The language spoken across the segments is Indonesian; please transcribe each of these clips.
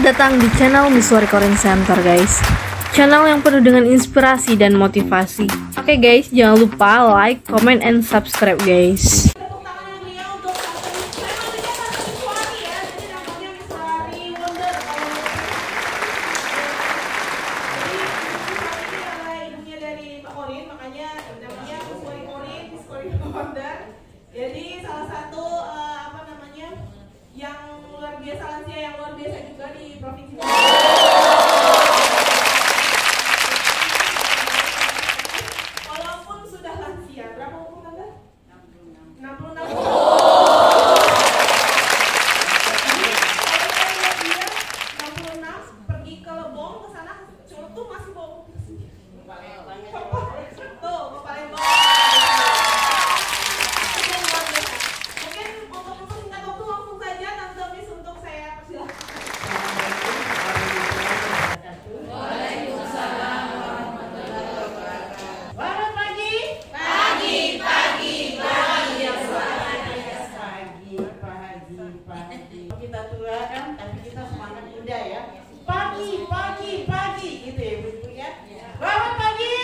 Selamat datang di channel Misuari Korean Center guys. Channel yang penuh dengan inspirasi dan motivasi. Oke guys, jangan lupa like, comment, and subscribe guys. Jadi salah satu yang luar biasa, lansia yang luar biasa juga di provinsi. Walaupun sudah lansia, berapa umur Anda? 66. Pergi ke Lebong ke sana, Curug tuh masih bawa mobil sendiri. Tuh, ke Palembang. Kita tua kan, tapi kita semangat muda ya. Pagi gitu ya ibu ya. Selamat pagi.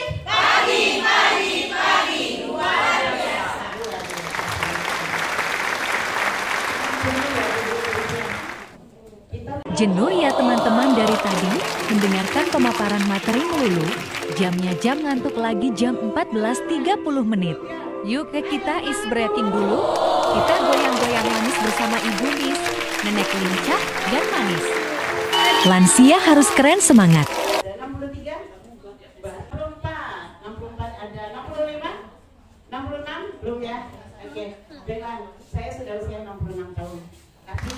Luar biasa. Jenuh ya teman-teman dari tadi mendengarkan pemaparan materi melulu. Jamnya jam ngantuk lagi jam 14.30 menit. Yuk ke kita is breathing dulu. Kita goyang-goyang manis bersama Ibu Lis, nenek lincah dan manis. Lansia harus keren semangat. Ada 63, 64, 64 ada 65, 66 belum ya? Oke, dengan saya sudah usia 66 tahun. Tapi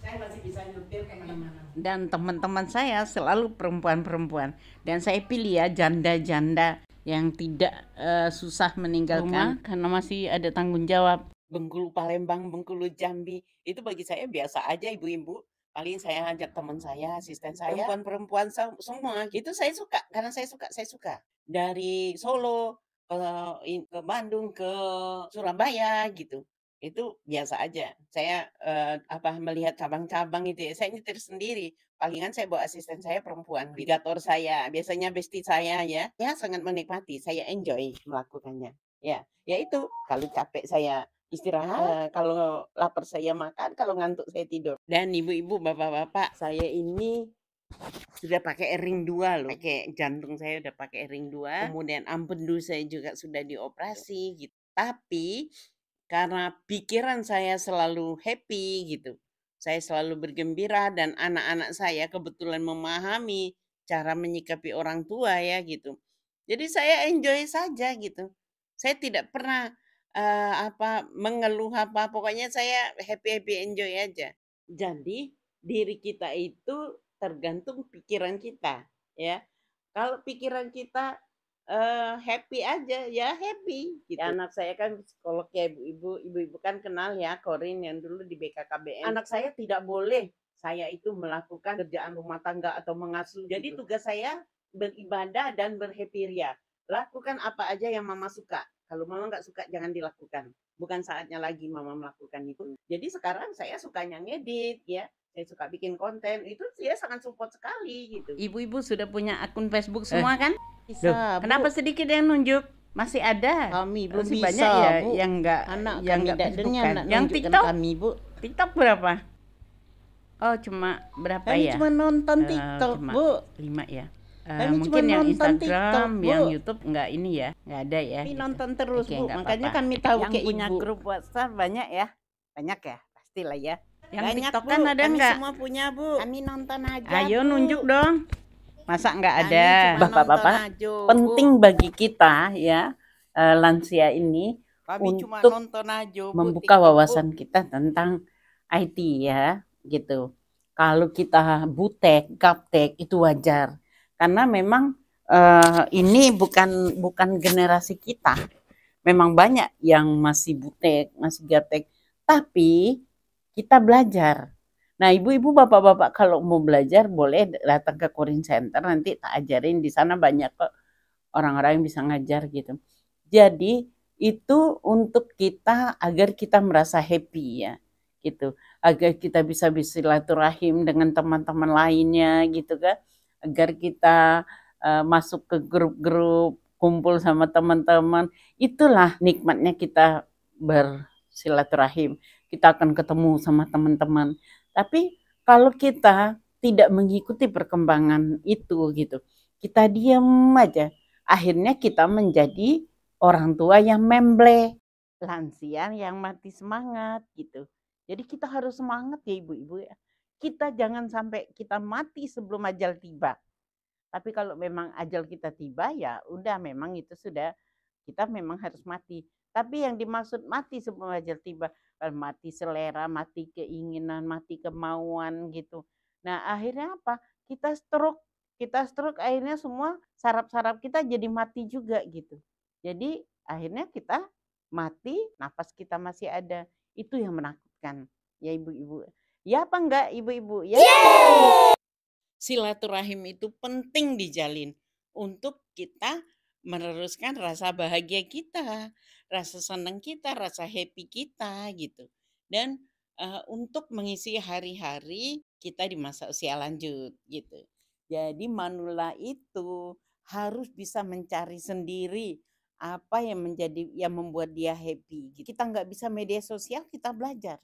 saya masih bisa nyetir kemana-mana. Dan teman-teman saya selalu perempuan-perempuan, dan saya pilih ya janda-janda yang tidak susah meninggalkan rumah karena masih ada tanggung jawab. Bengkulu, Palembang, Bengkulu, Jambi itu bagi saya biasa aja ibu-ibu. Paling saya ajak teman saya, asisten saya, perempuan-perempuan semua gitu. Saya suka karena saya suka dari Solo ke Bandung, ke Surabaya gitu. Itu biasa aja. Saya melihat cabang-cabang itu ya, saya nyetir sendiri. Palingan saya bawa asisten saya perempuan, navigator saya, biasanya bestie saya ya. Ya sangat menikmati, saya enjoy melakukannya. Ya itu kalau capek saya istirahat, kalau lapar saya makan, kalau ngantuk saya tidur. Dan ibu-ibu, bapak-bapak, saya ini sudah pakai ring 2 loh. Pakai jantung saya udah pakai ring 2. Kemudian ampendu saya juga sudah dioperasi gitu. Tapi karena pikiran saya selalu happy gitu. Saya selalu bergembira dan anak-anak saya kebetulan memahami cara menyikapi orang tua ya gitu. Jadi saya enjoy saja gitu. Saya tidak pernah mengeluh apa, pokoknya saya happy enjoy aja. Jadi diri kita itu tergantung pikiran kita ya. Kalau pikiran kita happy aja ya happy gitu. Ya, anak saya kan psikolog ya ibu-ibu kan kenal ya Korin yang dulu di BKKBN. Anak saya tidak boleh saya itu melakukan kerjaan rumah tangga atau mengasuh. Jadi tugas saya beribadah dan berhappy ria. Lakukan apa aja yang mama suka. Kalau mama nggak suka jangan dilakukan. Bukan saatnya lagi mama melakukan itu. Jadi sekarang saya sukanya ngedit ya. Saya suka bikin konten. Itu dia sangat support sekali gitu. Ibu-ibu sudah punya akun Facebook semua kan? Bisa. Kenapa sedikit yang nunjuk? Masih ada. Kami belum masih bisa, banyak ya Bu. yang enggak Anak yang kami enggak dan Facebookan. anak Yang nunjukkan TikTok kami, Bu. TikTok berapa? Oh, cuma berapa Kami ya? cuma nonton TikTok, Cuma Bu. 5 ya. Kami Mungkin cuma yang nonton Instagram, TikTok, Bu. yang YouTube enggak ini ya, enggak ada ya. Kami gitu. nonton terus, Oke, Bu. nggak Makanya apa-apa. kami tahu Yang ke punya Ibu. grup WhatsApp banyak ya? Banyak ya? Pastilah ya. Yang Banyak, TikTok Bu. kan ada Kami enggak? semua punya, Bu. Kami nonton aja, Ayo Bu. nunjuk dong. Masa enggak Kami ada? cuma Bapak-bapak, nonton aja, Bu. penting bagi kita ya, lansia ini Kami cuma untuk nonton aja, Bu, membuka TikTok, Bu. wawasan kita tentang IT ya, gitu. Kalau kita butek, gaptek itu wajar. Karena memang ini bukan generasi kita. Memang banyak yang masih butek, masih gaptek, tapi kita belajar. Nah, ibu-ibu, bapak-bapak kalau mau belajar boleh datang ke Korean Center, nanti tak ajarin di sana banyak kok orang-orang yang bisa ngajar gitu. Jadi itu untuk kita agar kita merasa happy ya gitu, agar kita bisa bersilaturahim dengan teman-teman lainnya gitu kan, agar kita masuk ke grup-grup, kumpul sama teman-teman. Itulah nikmatnya kita bersilaturahim, kita akan ketemu sama teman-teman. Tapi kalau kita tidak mengikuti perkembangan itu gitu, kita diam aja, akhirnya kita menjadi orang tua yang memble, lansia yang mati semangat gitu. Jadi kita harus semangat ya ibu-ibu ya. Kita jangan sampai kita mati sebelum ajal tiba. Tapi kalau memang ajal kita tiba ya udah, memang itu sudah, kita memang harus mati. Tapi yang dimaksud mati sebelum ajal tiba, mati selera, mati keinginan, mati kemauan gitu. Nah akhirnya apa? Kita stroke akhirnya semua saraf-saraf kita jadi mati juga gitu. Jadi akhirnya kita mati, napas kita masih ada. Itu yang menakutkan ya ibu-ibu. Ya apa enggak ibu-ibu? Ya. Silaturahim itu penting dijalin untuk kita meneruskan rasa bahagia kita, rasa senang kita, rasa happy kita gitu. Dan untuk mengisi hari-hari kita di masa usia lanjut gitu. Jadi manula itu harus bisa mencari sendiri apa yang membuat dia happy. Kita nggak bisa media sosial, kita belajar.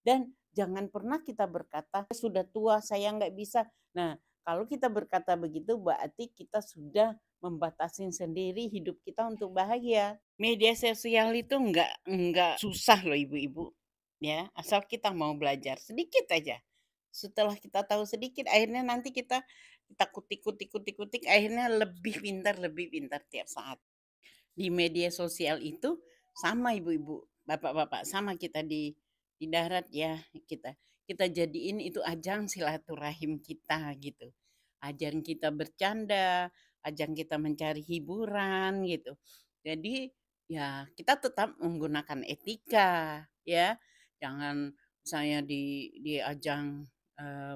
Dan jangan pernah kita berkata sudah tua saya nggak bisa. Nah kalau kita berkata begitu berarti kita sudah membatasi sendiri hidup kita untuk bahagia. Media sosial itu nggak susah loh ibu-ibu ya, asal kita mau belajar sedikit aja. Setelah kita tahu sedikit, akhirnya nanti kita kutik, akhirnya lebih pintar tiap saat. Di media sosial itu sama ibu-ibu, bapak-bapak, sama kita di darat ya, kita jadiin itu ajang silaturahim kita gitu. Ajang kita bercanda, ajang kita mencari hiburan gitu. Jadi ya kita tetap menggunakan etika ya. Jangan misalnya di ajang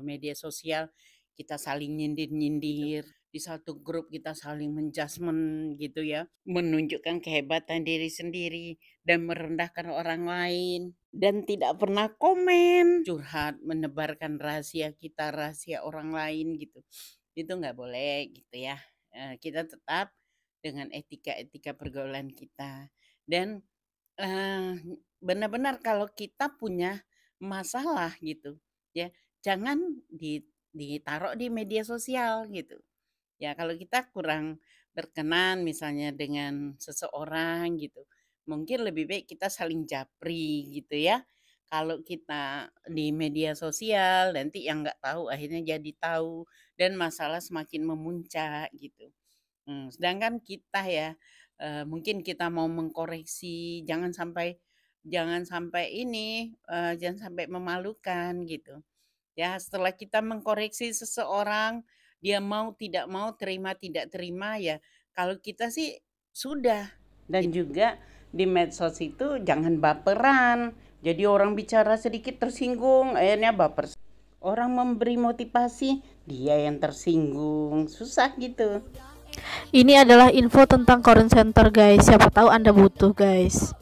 media sosial kita saling nyindir-nyindir, di satu grup kita saling menjudgment gitu ya, menunjukkan kehebatan diri sendiri dan merendahkan orang lain, dan tidak pernah komen, curhat, menebarkan rahasia kita, rahasia orang lain gitu. Itu nggak boleh gitu ya. Kita tetap dengan etika-etika pergaulan kita. Dan benar-benar kalau kita punya masalah gitu ya, jangan ditaruh di media sosial gitu. Ya kalau kita kurang berkenan misalnya dengan seseorang gitu, mungkin lebih baik kita saling japri gitu ya. Kalau kita di media sosial nanti yang nggak tahu akhirnya jadi tahu dan masalah semakin memuncak gitu. Sedangkan kita ya mungkin kita mau mengkoreksi, jangan sampai jangan sampai memalukan gitu. Ya, setelah kita mengkoreksi seseorang, dia mau tidak mau, terima tidak terima ya. Kalau kita sih sudah. Dan juga di medsos itu jangan baperan. Jadi orang bicara sedikit tersinggung, akhirnya baper. Orang memberi motivasi, dia yang tersinggung. Susah gitu. Ini adalah info tentang Korean Center guys. Siapa tahu Anda butuh guys.